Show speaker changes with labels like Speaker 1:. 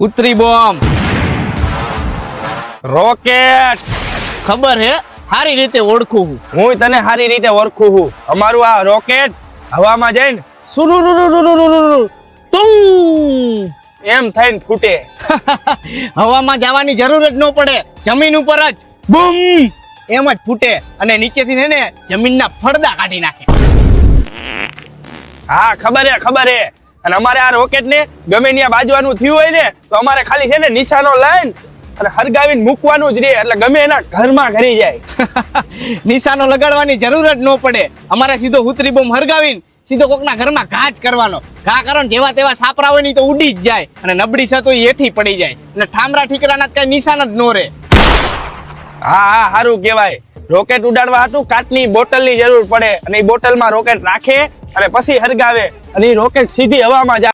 Speaker 1: ઉતરી bomb.
Speaker 2: Rocket.
Speaker 1: ખબર હે, સારી રીતે ઓળખું હું.
Speaker 2: હું તને સારી રીતે ઓળખું છું. અમારું આ રોકેટ હવામાં જઈને સુરુરુરુરુરુરુરુ
Speaker 1: ટુંગ.
Speaker 2: એમ થઈને ફૂટે.
Speaker 1: હવામાં જવાની જરૂર જ ન પડે, જમીન ઉપર જ બૂમ એમ જ ફૂટે અને નીચેથી ને જમીનના ફળદા કાઢી નાખે.
Speaker 2: હા ખબર હે. અને અમારે આ રોકેટ ને ગમે ત્યાં બાજવાનું થયું હોય ને તો અમારે ખાલી છે ને નિશાનો લઈને અને હરગાવીને મૂકવાનું જ રહે, એટલે ગમે એના ઘરમાં ઘરી જાય.
Speaker 1: નિશાનો લગાડવાની જરૂર જ ન પડે. અમારે સીધો ઉતરી બોમ્બ હરગાવીને સીધો કોકના ઘરમાં ઘા જ કરવાનો. ઘા કરો ને જેવા તેવા સાપરા હોય ને તો ઉડી જ જાય અને નબળી છે તો એ હેઠી પડી જાય. એટલે ઠામરા ઠીકરાના કઈ નિશાન જ ન રહે.
Speaker 2: હા સારું કહેવાય. રોકેટ ઉડાડવા હતું કાચની બોટલની જરૂર પડે અને એ બોટલમાં રોકેટ રાખે અને પછી હરગાવે અને એ રોકેટ સીધી હવામાં જાય.